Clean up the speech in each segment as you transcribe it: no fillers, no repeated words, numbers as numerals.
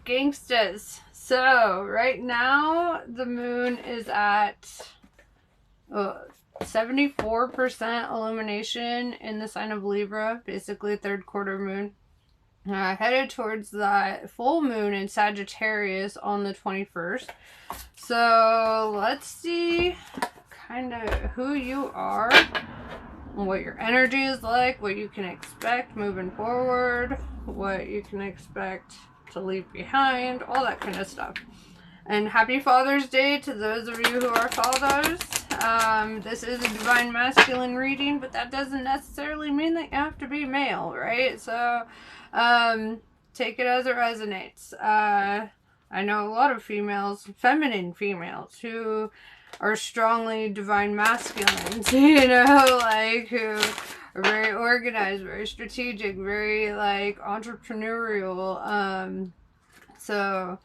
gangstas? So right now the moon is at 74% illumination in the sign of Libra, basically third quarter moon. Headed towards that full moon in Sagittarius on the 21st. So let's see kind of who you are, what your energy is like, what you can expect moving forward, what you can expect to leave behind, all that kind of stuff. And happy Father's Day to those of you who are fathers. This is a divine masculine reading, but that doesn't necessarily mean that you have to be male, right? So take it as it resonates. I know a lot of females, feminine females, who are strongly divine masculines, you know, like who are very organized, very strategic, very like entrepreneurial. So,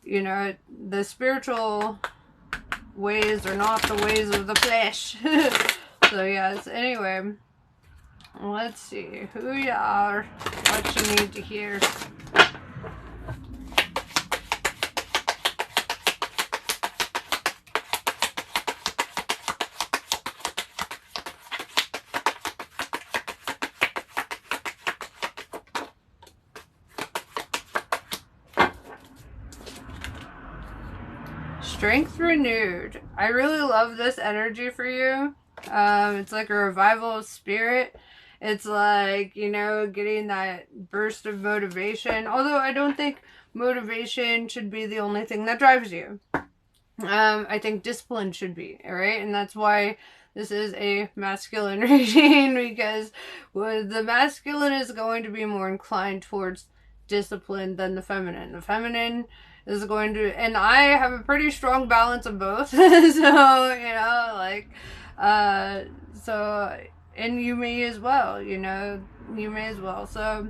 you know, the spiritual ways are not the ways of the flesh. So yes, anyway, let's see who you are, what you need to hear. Strength renewed. I really love this energy for you. It's like a revival of spirit. It's like, you know, getting that burst of motivation. Although I don't think motivation should be the only thing that drives you. I think discipline should be, alright? And that's why this is a masculine reading, because the masculine is going to be more inclined towards discipline than the feminine. The feminine is going to, and I have a pretty strong balance of both. So, you know, like, so, and you may as well, you know, you may as well. So,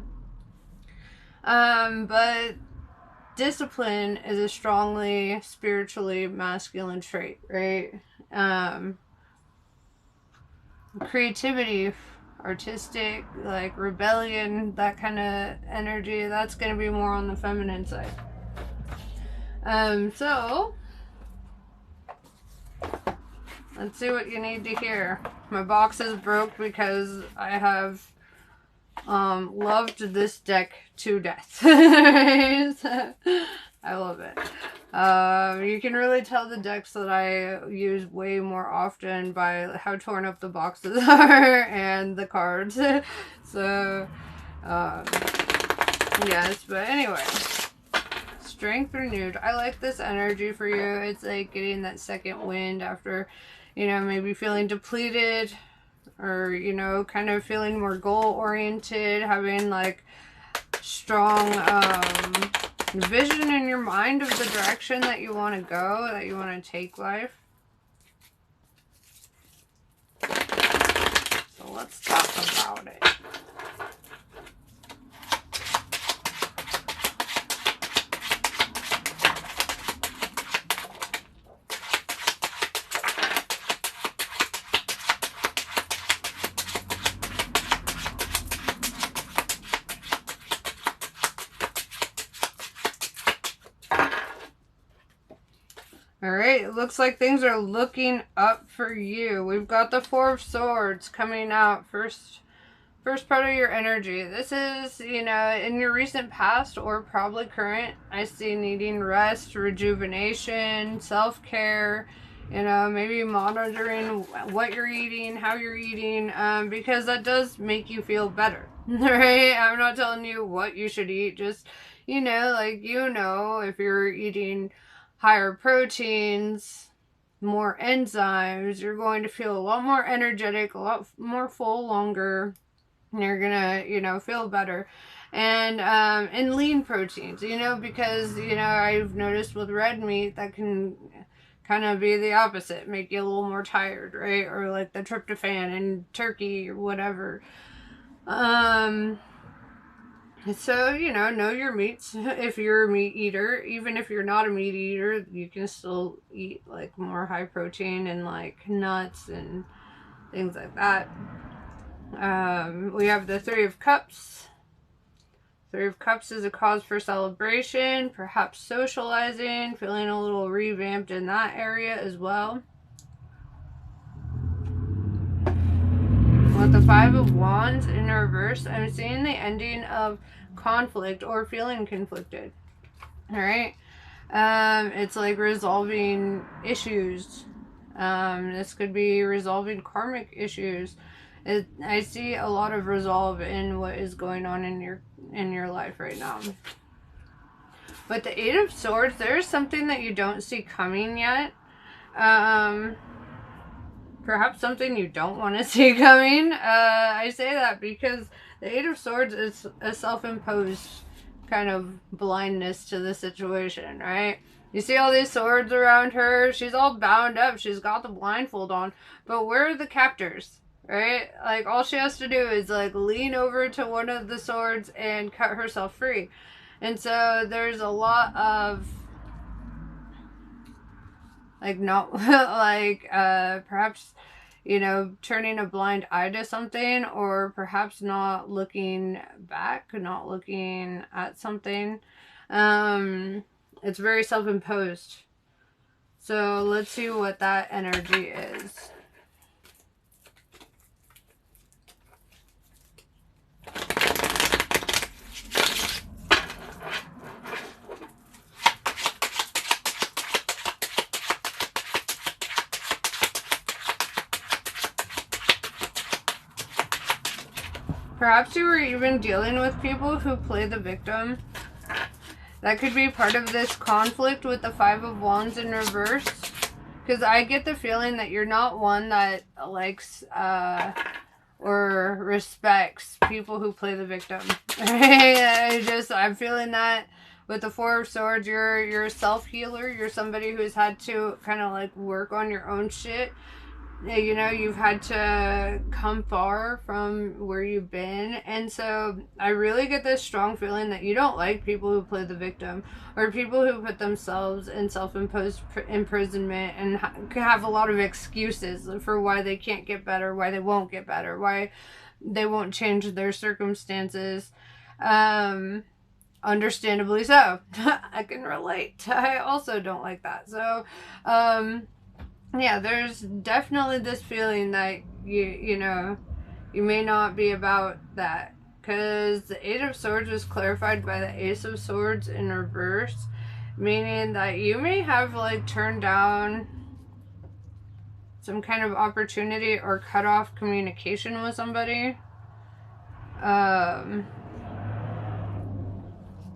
but discipline is a strongly spiritually masculine trait, right? Creativity, artistic, like rebellion, that kind of energy, that's going to be more on the feminine side. So let's see what you need to hear. My box is broke because I have loved this deck to death. So, I love it. You can really tell the decks that I use way more often by how torn up the boxes are and the cards. So yes, but anyway, strength renewed. I like this energy for you. It's like getting that second wind after, you know, maybe feeling depleted, or, you know, kind of feeling more goal oriented, having like strong vision in your mind of the direction that you want to go, that you want to take life. So let's talk about it. Alright, it looks like things are looking up for you. We've got the Four of Swords coming out. First part of your energy. This is, you know, in your recent past or probably current, I see needing rest, rejuvenation, self-care, you know, maybe monitoring what you're eating, how you're eating, because that does make you feel better, right? I'm not telling you what you should eat, just, you know, like, you know, if you're eating higher proteins, more enzymes, you're going to feel a lot more energetic, a lot more full longer. You're gonna, you know, feel better. And lean proteins, you know, because, you know, I've noticed with red meat that can kind of be the opposite, make you a little more tired, right? Or like the tryptophan in turkey or whatever. So, you know your meats. If you're a meat eater, even if you're not a meat eater, you can still eat like more high protein and like nuts and things like that. We have the Three of Cups. Three of Cups is a cause for celebration, perhaps socializing, feeling a little revamped in that area as well. With the Five of Wands in reverse, I'm seeing the ending of conflict or feeling conflicted. All right. It's like resolving issues. This could be resolving karmic issues. I see a lot of resolve in what is going on in your life right now. But the Eight of Swords, there's something that you don't see coming yet. Perhaps something you don't want to see coming. I say that because the Eight of Swords is a self-imposed kind of blindness to the situation, right? You see all these swords around her. She's all bound up. She's got the blindfold on. But where are the captors, right? Like, all she has to do is, like, lean over to one of the swords and cut herself free. And so there's a lot of, like, not, like, perhaps, you know, turning a blind eye to something, or perhaps not looking back, not looking at something. It's very self-imposed. So let's see what that energy is. Perhaps you were even dealing with people who play the victim. That could be part of this conflict with the Five of Wands in reverse. Because I get the feeling that you're not one that likes or respects people who play the victim. I'm feeling that with the Four of Swords, you're a self-healer. You're somebody who's had to kind of like work on your own shit. You know, you've had to come far from where you've been. And so I really get this strong feeling that you don't like people who play the victim, or people who put themselves in self-imposed imprisonment and have a lot of excuses for why they can't get better, why they won't get better, why they won't change their circumstances. Understandably so. I can relate. I also don't like that. So, yeah, there's definitely this feeling that you know, you may not be about that. Because the Eight of Swords was clarified by the Ace of Swords in reverse. Meaning that you may have like turned down some kind of opportunity or cut off communication with somebody. So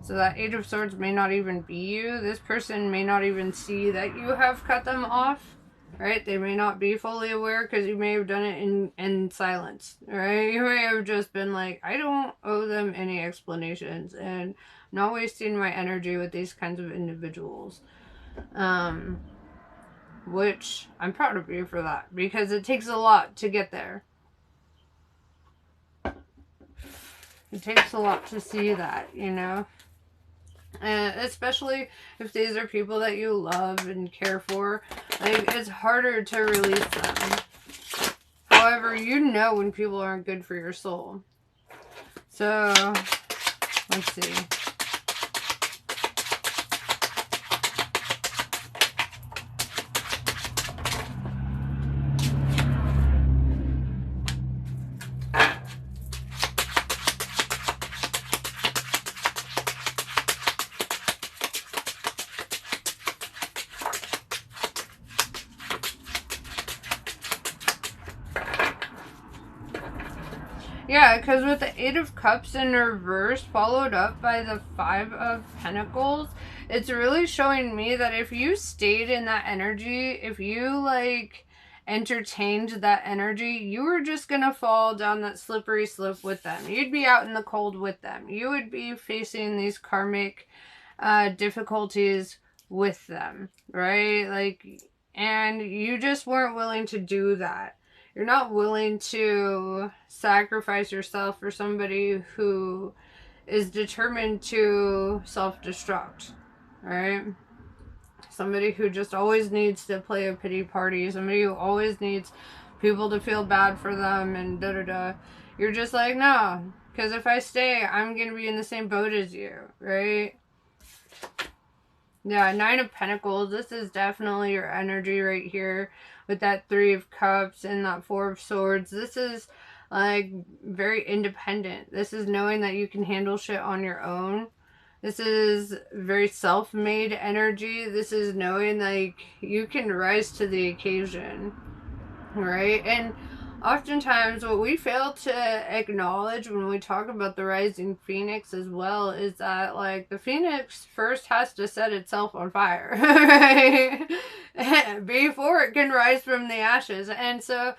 that Eight of Swords may not even be you. This person may not even see that you have cut them off. Right? They may not be fully aware because you may have done it in silence. Right? You may have just been like, I don't owe them any explanations, and I'm not wasting my energy with these kinds of individuals. Which I'm proud of you for that, because it takes a lot to get there. It takes a lot to see that, you know? And especially if these are people that you love and care for, like, it's harder to release them. However, you know when people aren't good for your soul. So, let's see. Yeah, because with the Eight of Cups in reverse, followed up by the Five of Pentacles, it's really showing me that if you stayed in that energy, if you, like, entertained that energy, you were just going to fall down that slippery slope with them. You'd be out in the cold with them. You would be facing these karmic difficulties with them, right? Like, and you just weren't willing to do that. You're not willing to sacrifice yourself for somebody who is determined to self-destruct, right? Somebody who just always needs to play a pity party. Somebody who always needs people to feel bad for them and da-da-da. You're just like, no, Because if I stay, I'm going to be in the same boat as you, right? Yeah, Nine of Pentacles. This is definitely your energy right here with that Three of Cups and that Four of Swords. This is like very independent. This is knowing that you can handle shit on your own. This is very self-made energy. This is knowing like you can rise to the occasion, right? And oftentimes what we fail to acknowledge when we talk about the rising phoenix as well is that like the phoenix first has to set itself on fire, right? Before it can rise from the ashes. And so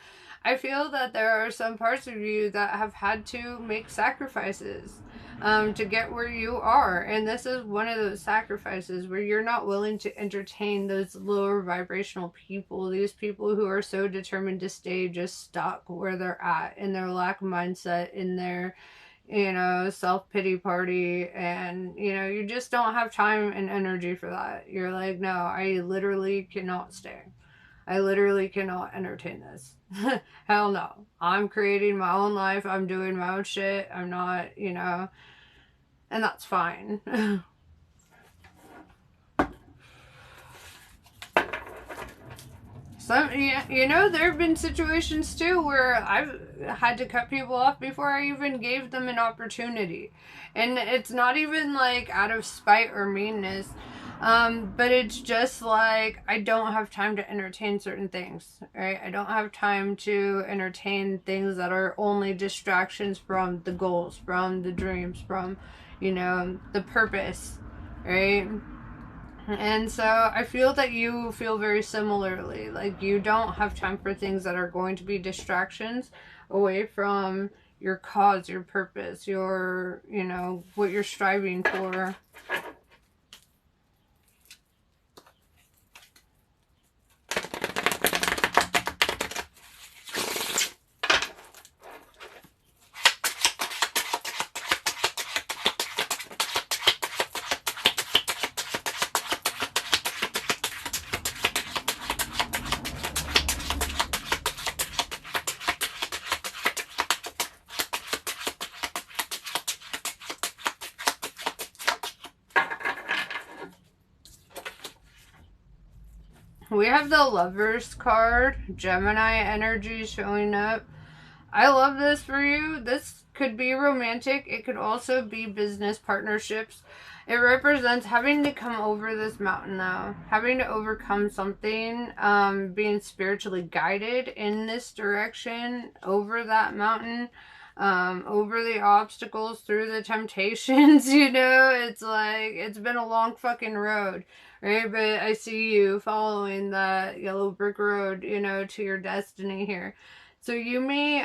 I feel that there are some parts of you that have had to make sacrifices to get where you are. And this is one of those sacrifices where you're not willing to entertain those lower vibrational people, these people who are so determined to stay just stuck where they're at in their lack mindset, in their, you know, self-pity party. And, you know, you just don't have time and energy for that. You're like, no, I literally cannot stay. I literally cannot entertain this. Hell no. I'm creating my own life. I'm doing my own shit. I'm not, you know, and that's fine. Some, you know, there have been situations too where I've had to cut people off before I even gave them an opportunity. And it's not even like out of spite or meanness. But it's just like, I don't have time to entertain certain things, right? I don't have time to entertain things that are only distractions from the goals, from the dreams, from, you know, the purpose, right? And so I feel that you feel very similarly. Like you don't have time for things that are going to be distractions away from your cause, your purpose, your, you know, what you're striving for. We have the Lovers card, Gemini energy showing up. I love this for you. This could be romantic. It could also be business partnerships. It represents having to come over this mountain though. Having to overcome something. Being spiritually guided in this direction. Over that mountain. Over the obstacles. Through the temptations. You know, it's like, it's been a long fucking road. Right? But I see you following that yellow brick road, you know, to your destiny here. So you may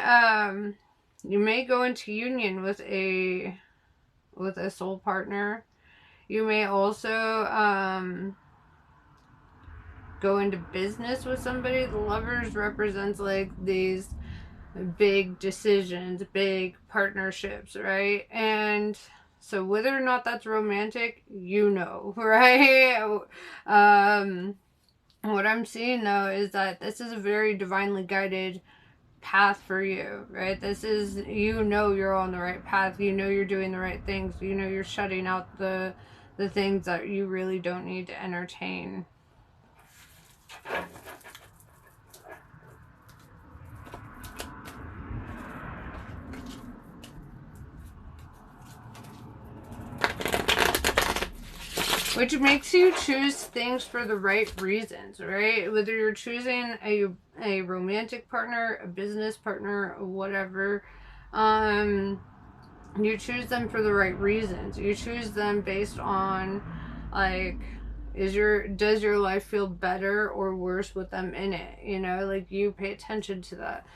go into union with a soul partner. You may also go into business with somebody. The Lovers represents like these big decisions, big partnerships, right? And so whether or not that's romantic, you know, right? What I'm seeing though is that this is a very divinely guided path for you, right? This is, you know, you're on the right path. You know you're doing the right things. You know you're shutting out the things that you really don't need to entertain. Which makes you choose things for the right reasons, right? Whether you're choosing a romantic partner, a business partner, or whatever, you choose them for the right reasons. You choose them based on, like, does your life feel better or worse with them in it? You know, like, you pay attention to that.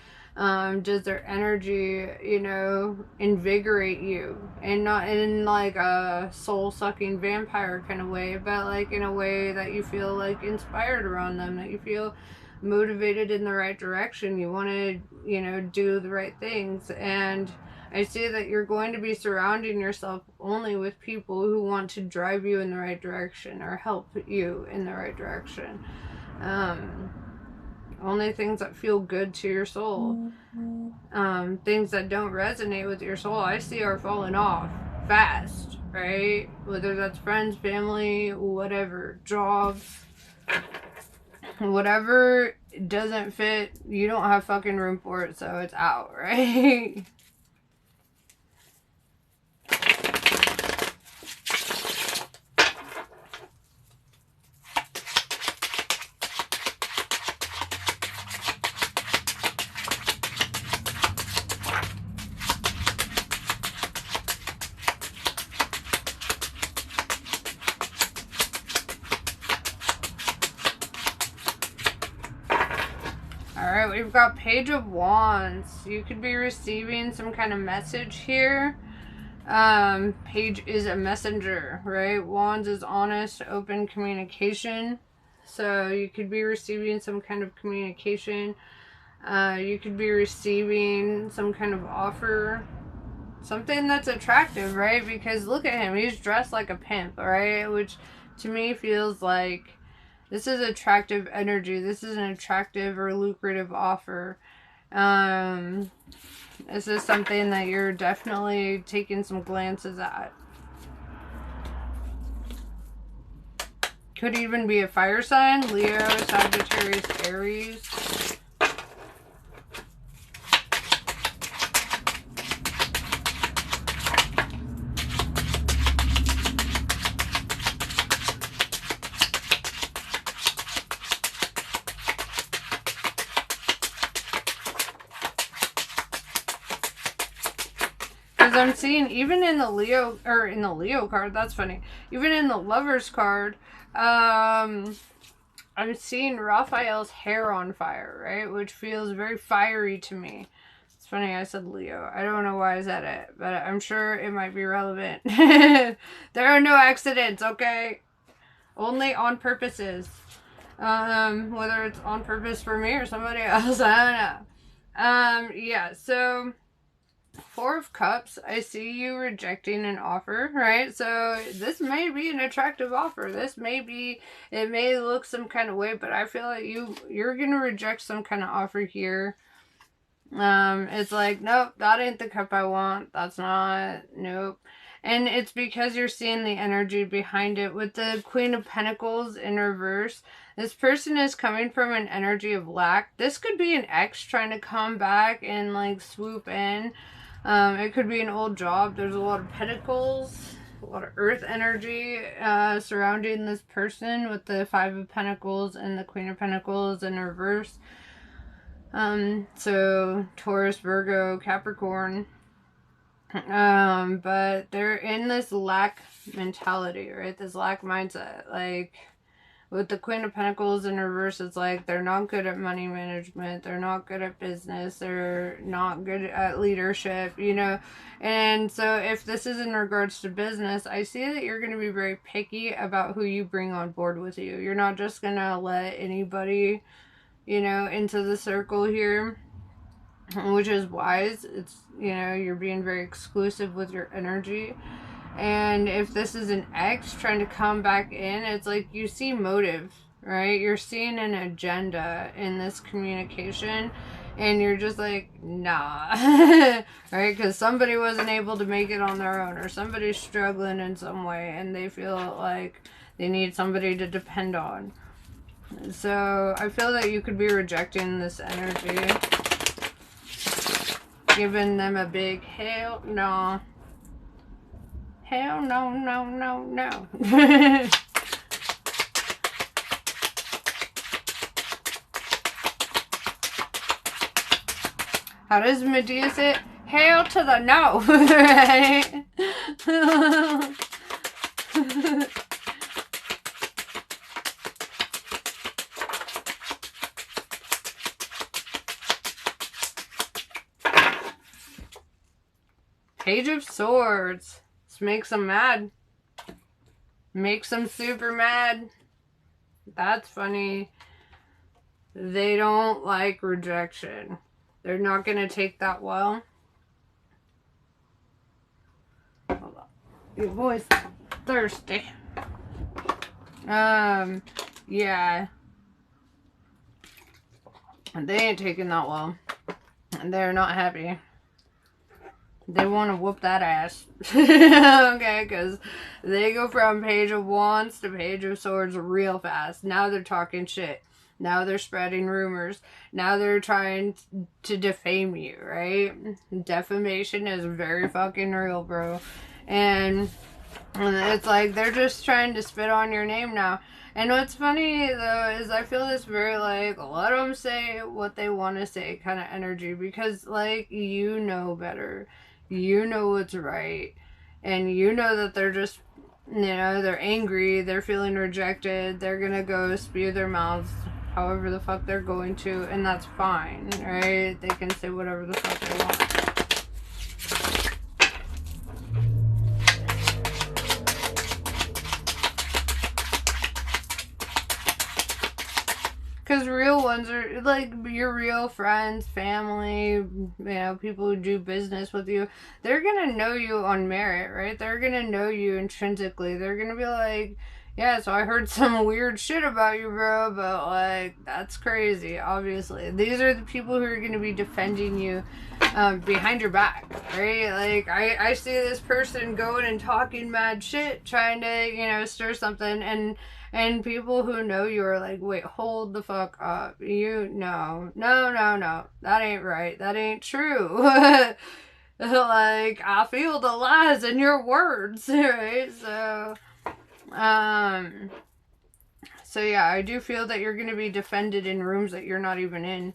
Does their energy, you know, invigorate you? And not in like a soul-sucking vampire kind of way, but like in a way that you feel like inspired around them, that you feel motivated in the right direction. You want to, you know, do the right things. And I see that you're going to be surrounding yourself only with people who want to drive you in the right direction or help you in the right direction. Only things that feel good to your soul. Things that don't resonate with your soul, I see are falling off fast, right? Whether that's friends, family, whatever, jobs, whatever doesn't fit, you don't have fucking room for it, so it's out, right? Alright, we've got Page of Wands. You could be receiving some kind of message here. Page is a messenger, right? Wands is honest, open communication. So you could be receiving some kind of communication. You could be receiving some kind of offer. Something that's attractive, right? Because look at him. He's dressed like a pimp, right? Which to me feels like this is attractive energy. This is an attractive or lucrative offer. This is something that you're definitely taking some glances at. Could even be a fire sign. Leo, Sagittarius, Aries. I'm seeing even in the Leo card, that's funny. Even in the Lovers card, I'm seeing Raphael's hair on fire, right? Which feels very fiery to me. It's funny I said Leo. I don't know why I said it, but I'm sure it might be relevant. There are no accidents, okay? Only on purposes. Whether it's on purpose for me or somebody else, I don't know. Yeah, so Four of Cups, I see you rejecting an offer, right? So this may be an attractive offer. This may be, it may look some kind of way, but I feel like you're going to reject some kind of offer here. It's like, nope, that ain't the cup I want. That's not, nope. And it's because you're seeing the energy behind it. With the Queen of Pentacles in reverse, this person is coming from an energy of lack. This could be an ex trying to come back and like swoop in. It could be an old job. There's a lot of pentacles, a lot of earth energy surrounding this person with the Five of Pentacles and the Queen of Pentacles in reverse. So Taurus, Virgo, Capricorn. But they're in this lack mentality, right? This lack mindset. Like with the Queen of Pentacles in reverse, it's like they're not good at money management. They're not good at business. They're not good at leadership, you know. And so if this is in regards to business, I see that you're going to be very picky about who you bring on board with you. You're not just going to let anybody, you know, into the circle here, which is wise. It's, you know, you're being very exclusive with your energy. And if this is an ex trying to come back in, it's like you see motive, right? You're seeing an agenda in this communication, and you're just like, nah, right? Because somebody wasn't able to make it on their own, or somebody's struggling in some way, and they feel like they need somebody to depend on. So I feel that you could be rejecting this energy, giving them a big hell no. Hell no, no, no, no. How does Medea say it? Hell to the no, right? Page of Swords. Makes them mad. Makes them super mad. That's funny. They don't like rejection. They're not going to take that well. Hold on. Your boy's thirsty. Yeah. They ain't taking that well. They're not happy. They want to whoop that ass. Okay, because they go from Page of Wands to Page of Swords real fast. Now they're talking shit. Now they're spreading rumors. Now they're trying to defame you, right? Defamation is very fucking real, bro. And it's like they're just trying to spit on your name now. And what's funny though is I feel this very like let them say what they want to say kind of energy, because like you know better, you know what's right, and you know that they're just, you know, they're angry, they're feeling rejected, they're gonna go spew their mouths however the fuck they're going to, and that's fine, right? They can say whatever the fuck they want. Because real ones are like your real friends, family, you know, people who do business with you. They're going to know you on merit, right? They're going to know you intrinsically. They're going to be like, yeah, so I heard some weird shit about you, bro, but like, that's crazy, obviously. These are the people who are going to be defending you behind your back, right? Like, I see this person going and talking mad shit, trying to, you know, stir something, and people who know you are like, wait, hold the fuck up. You, no, that ain't right. That ain't true. Like, I feel the lies in your words, right? So yeah, I do feel that you're going to be defended in rooms that you're not even in,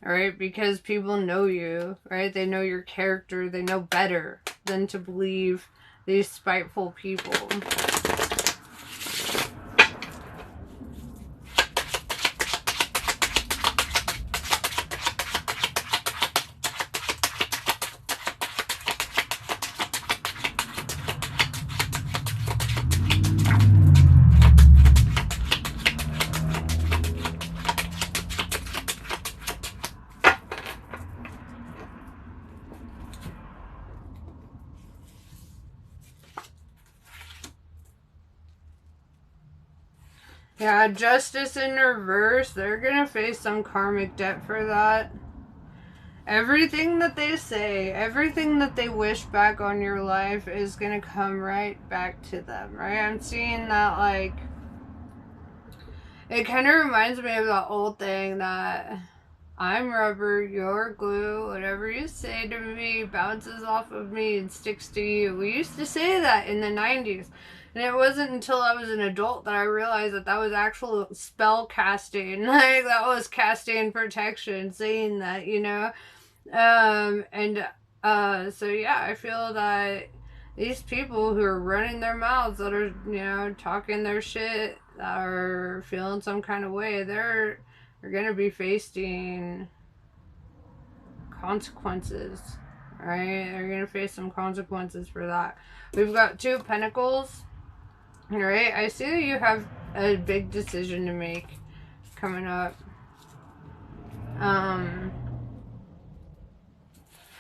right? Because people know you, right? They know your character. They know better than to believe these spiteful people. 'Yeah, Justice in reverse. They're gonna face some karmic debt for that. Everything that they say, everything that they wish back on your life is gonna come right back to them, right? I'm seeing that, like, it kind of reminds me of that old thing that I'm rubber, you're glue, whatever you say to me bounces off of me and sticks to you. We used to say that in the 90s. And it wasn't until I was an adult that I realized that that was actual spell casting. Like, that was casting protection, saying that, you know? So yeah, I feel that these people who are running their mouths, that are, you know, talking their shit, that are feeling some kind of way, they're going to be facing consequences, right? They're going to face some consequences for that. We've got 2 Pentacles, right? I see that you have a big decision to make coming up.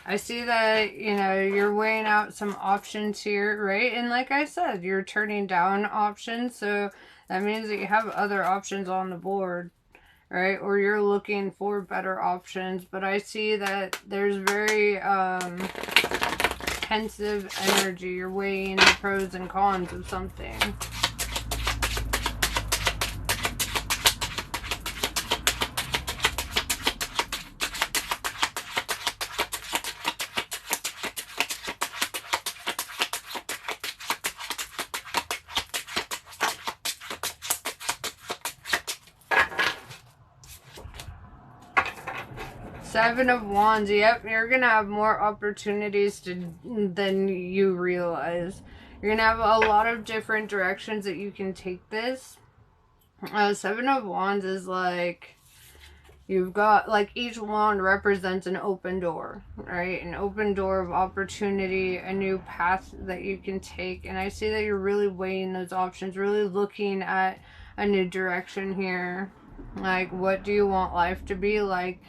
I see that, you know, you're weighing out some options here, right? And like I said, you're turning down options, so that means that you have other options on the board, right? Or you're looking for better options. But I see that there's very pensive energy. You're weighing the pros and cons of something. Seven of Wands. Yep, you're going to have more opportunities than you realize. You're going to have a lot of different directions that you can take this. Seven of Wands is like, you've got, like, each wand represents an open door, right? An open door of opportunity, a new path that you can take. And I see that you're really weighing those options, really looking at a new direction here. Like, what do you want life to be like?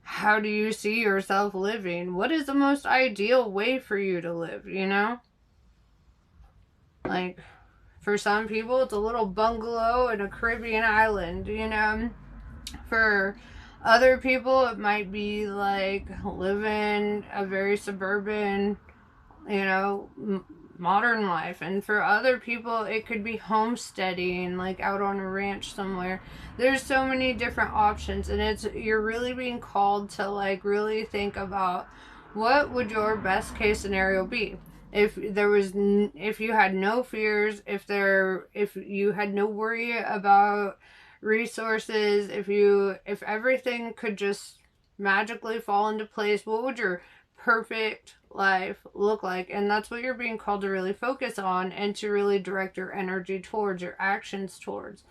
How do you see yourself living? What is the most ideal way for you to live, you know? Like, for some people, it's a little bungalow in a Caribbean island, you know? For Other people, it might be like living a very suburban, you know, modern life. And for other people, it could be homesteading, like out on a ranch somewhere. There's so many different options, and you're really being called to like really think about what would your best case scenario be. If you had no fears, if you had no worry about resources, if everything could just magically fall into place, what would your perfect life look like? And that's what you're being called to really focus on and to really direct your energy towards, your actions towards.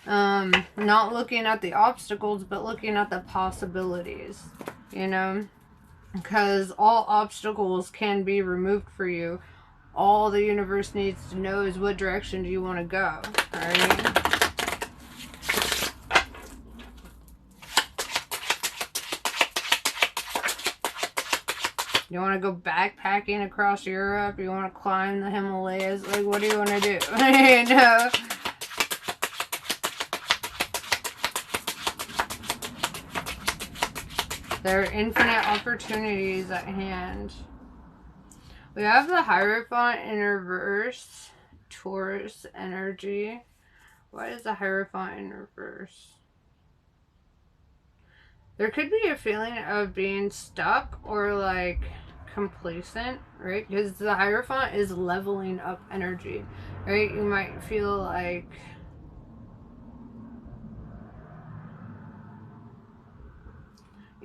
Not looking at the obstacles, but looking at the possibilities, you know, because all obstacles can be removed for you. All the universe needs to know is what direction do you want to go. All right. You want to go backpacking across Europe? You want to climb the Himalayas? Like, what do you want to do? You know? There are infinite opportunities at hand. We have the Hierophant in reverse. Taurus energy. Why is the Hierophant in reverse? There could be a feeling of being stuck or like complacent, right? Because the Hierophant is leveling up energy, right? You might feel like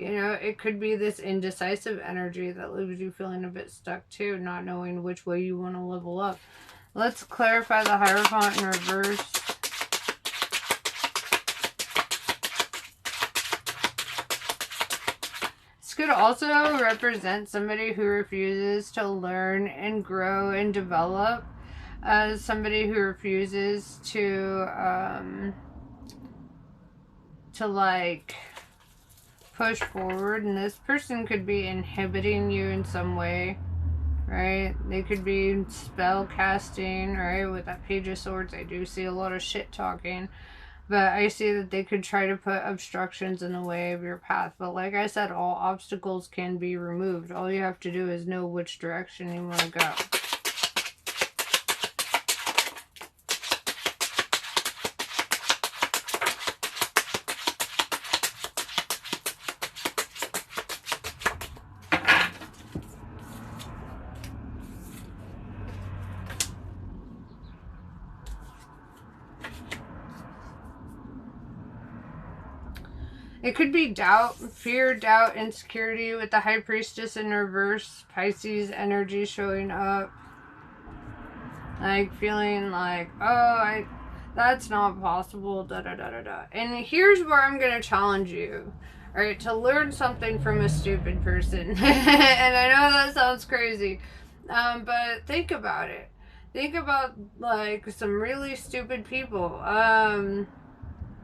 it could be this indecisive energy that leaves you feeling a bit stuck too, not knowing which way you want to level up. Let's clarify the Hierophant in reverse. This could also represent somebody who refuses to learn and grow and develop, as somebody who refuses to like push forward, and this person could be inhibiting you in some way, right? They could be spell casting, right? With that Page of Swords, I do see a lot of shit talking, but I see that they could try to put obstructions in the way of your path. But like I said, all obstacles can be removed. All you have to do is know which direction you want to go. It could be doubt, fear, doubt, insecurity with the High Priestess in reverse. Pisces energy showing up. Like feeling like, oh, that's not possible, da da da da da. And here's where I'm going to challenge you, right? To learn something from a stupid person. And I know that sounds crazy, but think about it. Think about like some really stupid people.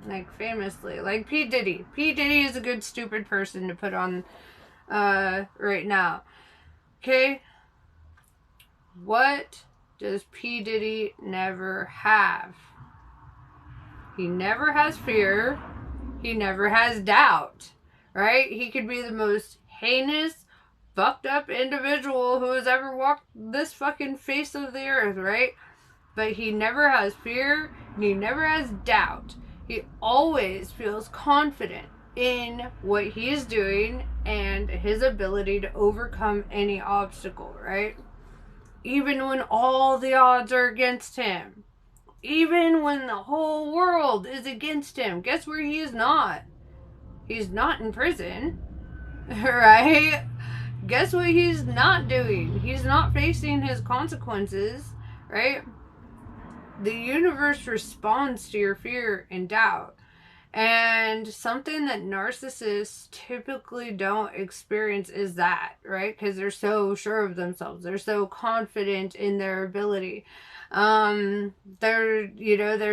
Like famously, like P. Diddy. P. Diddy is a good stupid person to put on right now. Okay? What does P. Diddy never have? He never has fear. He never has doubt. Right? He could be the most heinous, fucked up individual who has ever walked this fucking face of the earth, right? But he never has fear, and he never has doubt. He always feels confident in what he's doing and his ability to overcome any obstacle, right? Even when all the odds are against him. Even when the whole world is against him. Guess where he is not? He's not in prison, right? Guess what he's not doing? He's not facing his consequences, right? The universe responds to your fear and doubt. And something that narcissists typically don't experience is that, right? Because they're so sure of themselves. They're so confident in their ability. They're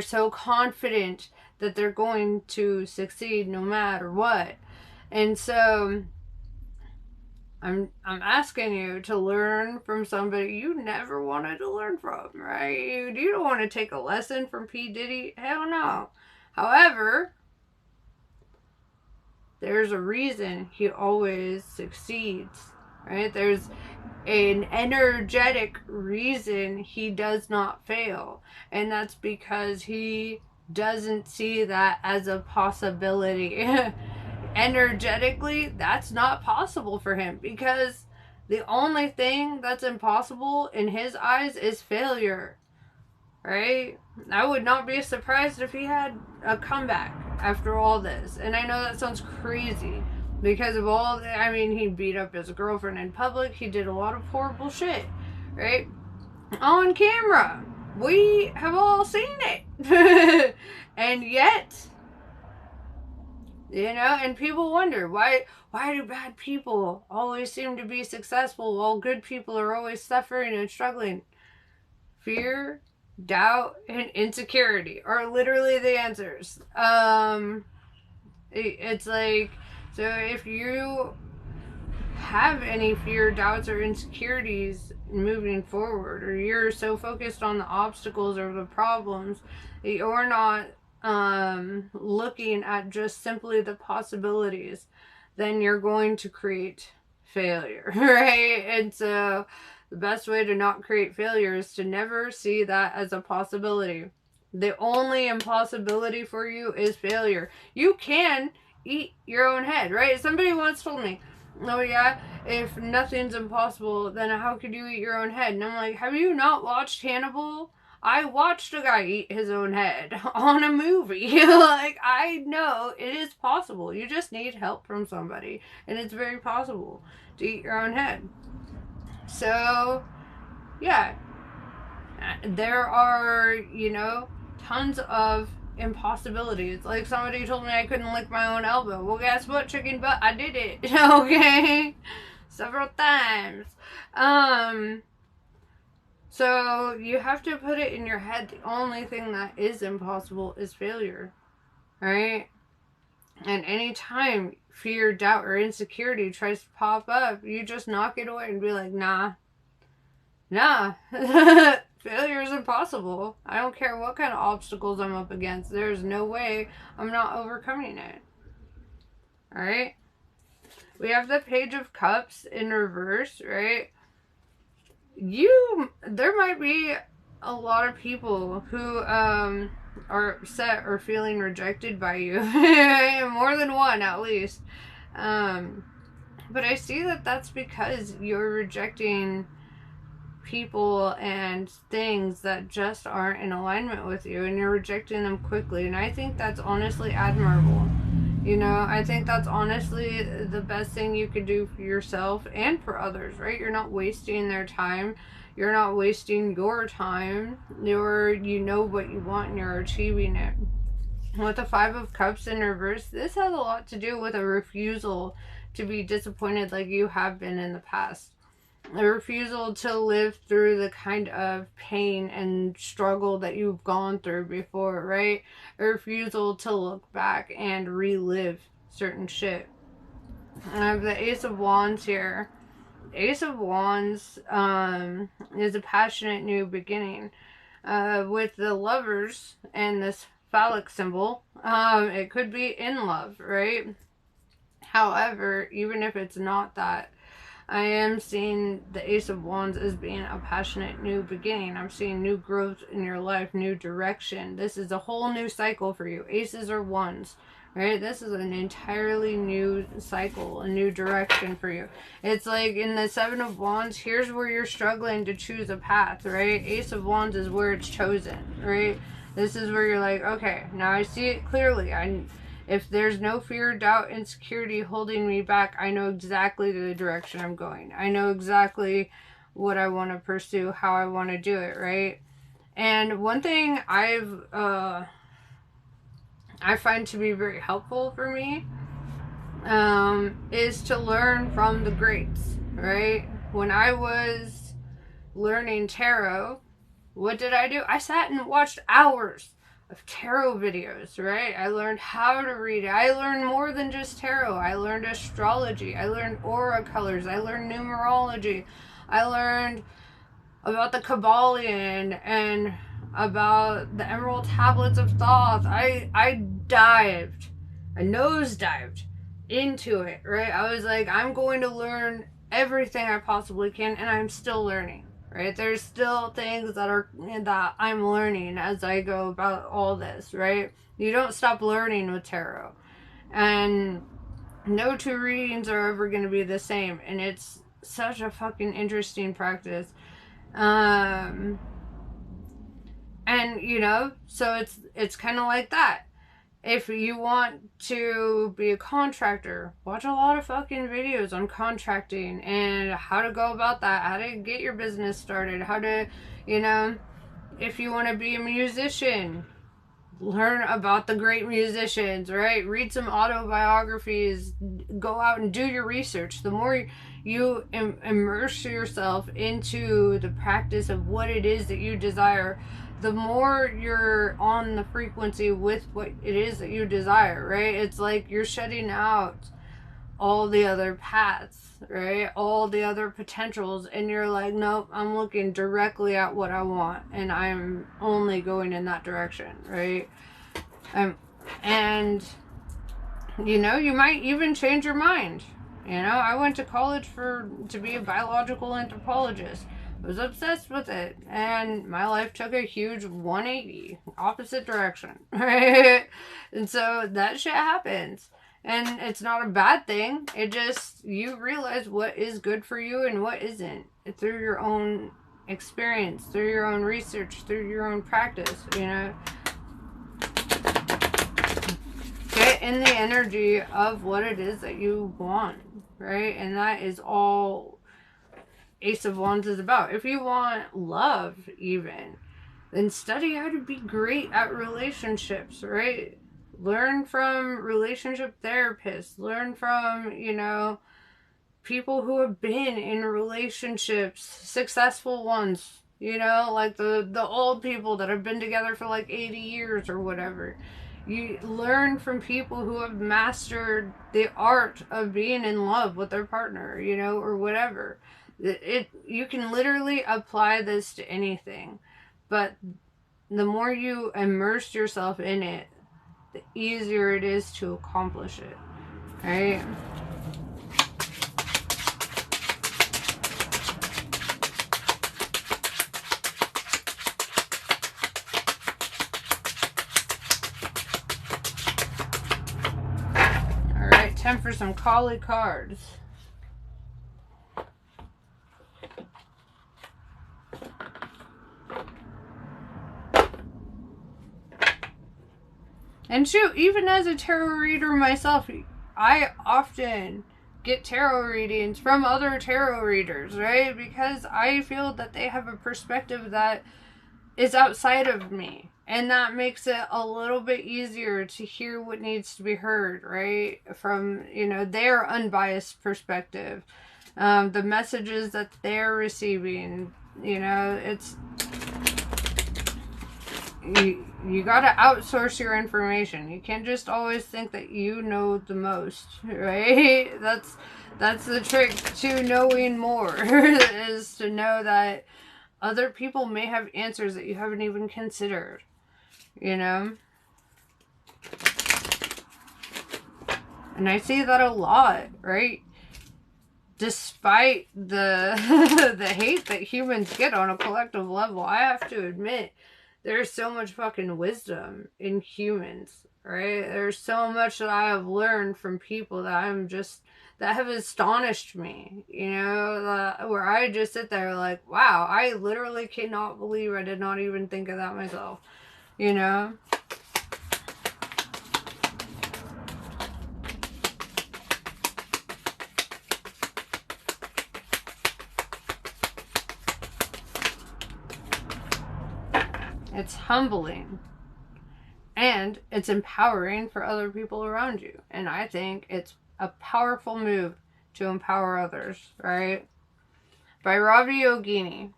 so confident that they're going to succeed no matter what. And so I'm asking you to learn from somebody you never wanted to learn from, right? You don't want to take a lesson from P. Diddy. Hell no. However, there's a reason he always succeeds, right? There's an energetic reason he does not fail, and that's because he doesn't see that as a possibility. Energetically, that's not possible for him, because the only thing that's impossible in his eyes is failure, right? I would not be surprised if he had a comeback after all this. And I know that sounds crazy because of all the, I mean, he beat up his girlfriend in public. He did a lot of horrible shit, right? On camera. We have all seen it. And yet, you know, and people wonder, why do bad people always seem to be successful while good people are always suffering and struggling? Fear, doubt, and insecurity are literally the answers. It's like, so if you have any fear, doubts, or insecurities moving forward, or you're so focused on the obstacles or the problems that you're not looking at just simply the possibilities, then you're going to create failure, right? And so the best way to not create failure is to never see that as a possibility. The only impossibility for you is failure. You can eat your own head, right? Somebody once told me, oh yeah, if nothing's impossible, then how could you eat your own head? And I'm like, have you not watched Hannibal? I watched a guy eat his own head on a movie. Like, I know it is possible. You just need help from somebody. And it's very possible to eat your own head. So, yeah. There are, you know, tons of impossibilities. Like, somebody told me I couldn't lick my own elbow. Well, guess what, chicken butt? I did it. Okay? Several times. So you have to put it in your head, the only thing that is impossible is failure, right? And anytime fear, doubt, or insecurity tries to pop up, you just knock it away and be like, nah, failure is impossible. I don't care what kind of obstacles I'm up against. There's no way I'm not overcoming it. All right? We have the Page of Cups in reverse, right? There might be a lot of people who are upset or feeling rejected by you. More than one, at least. But I see that that's because you're rejecting people and things that just aren't in alignment with you, and you're rejecting them quickly. And I think that's honestly admirable. You know, I think that's honestly the best thing you could do for yourself and for others, right? You're not wasting their time. You're not wasting your time. You know what you want and you're achieving it. With the Five of Cups in reverse, this has a lot to do with a refusal to be disappointed like you have been in the past. A refusal to live through the kind of pain and struggle that you've gone through before, right? A refusal to look back and relive certain shit. I have the Ace of Wands here. Ace of Wands is a passionate new beginning. With the Lovers and this phallic symbol, it could be in love, right? However, even if it's not that, I am seeing the Ace of Wands as being a passionate new beginning. I'm seeing new growth in your life, new direction. This is a whole new cycle for you. Aces are wands, right? This is an entirely new cycle, a new direction for you. It's like in the Seven of Wands, here's where you're struggling to choose a path, right? Ace of Wands is where it's chosen, right? This is where you're like, okay, now I see it clearly. If there's no fear, doubt, insecurity holding me back, I know exactly the direction I'm going. I know exactly what I want to pursue, how I want to do it, right? And one thing I find to be very helpful for me is to learn from the greats, right? When I was learning tarot, what did I do? I sat and watched hours of tarot videos, right? I learned how to read it. I learned more than just tarot. I learned astrology. I learned aura colors. I learned numerology. I learned about the Kabbalion and about the Emerald Tablets of Thoth. I nosedived into it, right? I was like, I'm going to learn everything I possibly can, and I'm still learning, right? There's still things that I'm learning as I go about all this, right? You don't stop learning with tarot, and no two readings are ever going to be the same, and it's such a fucking interesting practice. And you know, so it's kind of like that. If you want to be a contractor, watch a lot of fucking videos on contracting and how to go about that, how to get your business started, how to, you know, if you want to be a musician, learn about the great musicians, right? Read some autobiographies, go out and do your research. The more you immerse yourself into the practice of what it is that you desire, the more you're on the frequency with what it is that you desire, right? It's like you're shutting out all the other paths, right? All the other potentials, and you're like, nope, I'm looking directly at what I want, and I'm only going in that direction, right? And you know, you might even change your mind. You know, I went to college to be a biological anthropologist. I was obsessed with it, and my life took a huge 180 opposite direction, right? And so that shit happens, and it's not a bad thing. It just, you realize what is good for you and what isn't through your own experience, through your own research, through your own practice. You know, get in the energy of what it is that you want, right? And that is all Ace of Wands is about. If you want love, even, then study how to be great at relationships, right? Learn from relationship therapists. Learn from, you know, people who have been in relationships, successful ones, you know, like the old people that have been together for like 80 years or whatever. You learn from people who have mastered the art of being in love with their partner, you know, or whatever. You can literally apply this to anything, but the more you immerse yourself in it, the easier it is to accomplish it, right? All right, time for some Kali cards. And shoot, even as a tarot reader myself, I often get tarot readings from other tarot readers, right? Because I feel that they have a perspective that is outside of me. And that makes it a little bit easier to hear what needs to be heard, right? From, you know, their unbiased perspective. The messages that they're receiving, you know, it's... You gotta outsource your information. You can't just always think that you know the most, right? That's the trick to knowing more, is to know that other people may have answers that you haven't even considered, you know? And I see that a lot, right? Despite the the hate that humans get on a collective level, I have to admit, there's so much fucking wisdom in humans, right? There's so much that I have learned from people that have astonished me, you know, where I just sit there like, wow, I literally cannot believe I did not even think of that myself, you know? It's humbling, and it's empowering for other people around you. And I think it's a powerful move to empower others, right? By Ravi Yogini.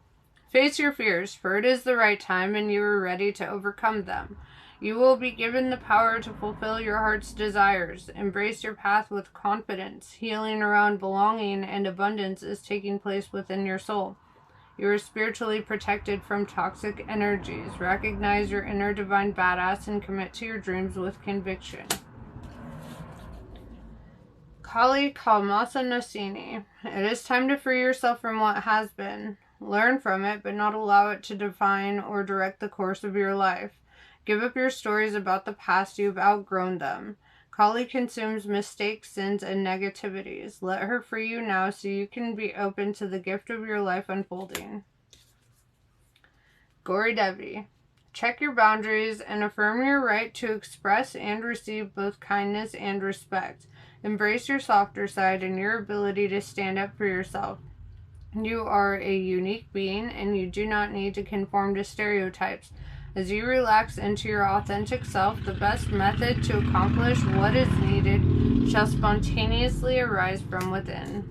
Face your fears, for it is the right time and you are ready to overcome them. You will be given the power to fulfill your heart's desires. Embrace your path with confidence. Healing around belonging and abundance is taking place within your soul. You are spiritually protected from toxic energies. Recognize your inner divine badass and commit to your dreams with conviction. Kali Kalmasa Nasini. It is time to free yourself from what has been. Learn from it, but not allow it to define or direct the course of your life. Give up your stories about the past. You've outgrown them. Kali consumes mistakes, sins, and negativities. Let her free you now so you can be open to the gift of your life unfolding. Gauri Devi. Check your boundaries and affirm your right to express and receive both kindness and respect. Embrace your softer side and your ability to stand up for yourself. You are a unique being and you do not need to conform to stereotypes. As you relax into your authentic self, the best method to accomplish what is needed shall spontaneously arise from within.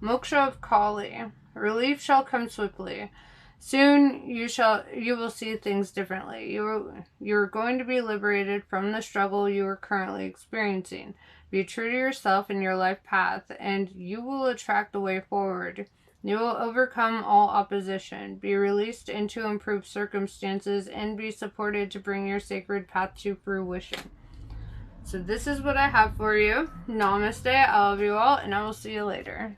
Moksha of Kali. Relief shall come swiftly. Soon you will see things differently. You're going to be liberated from the struggle you are currently experiencing. Be true to yourself and your life path, and you will attract the way forward. You will overcome all opposition, be released into improved circumstances, and be supported to bring your sacred path to fruition. So this is what I have for you. Namaste. I love you all, and I will see you later.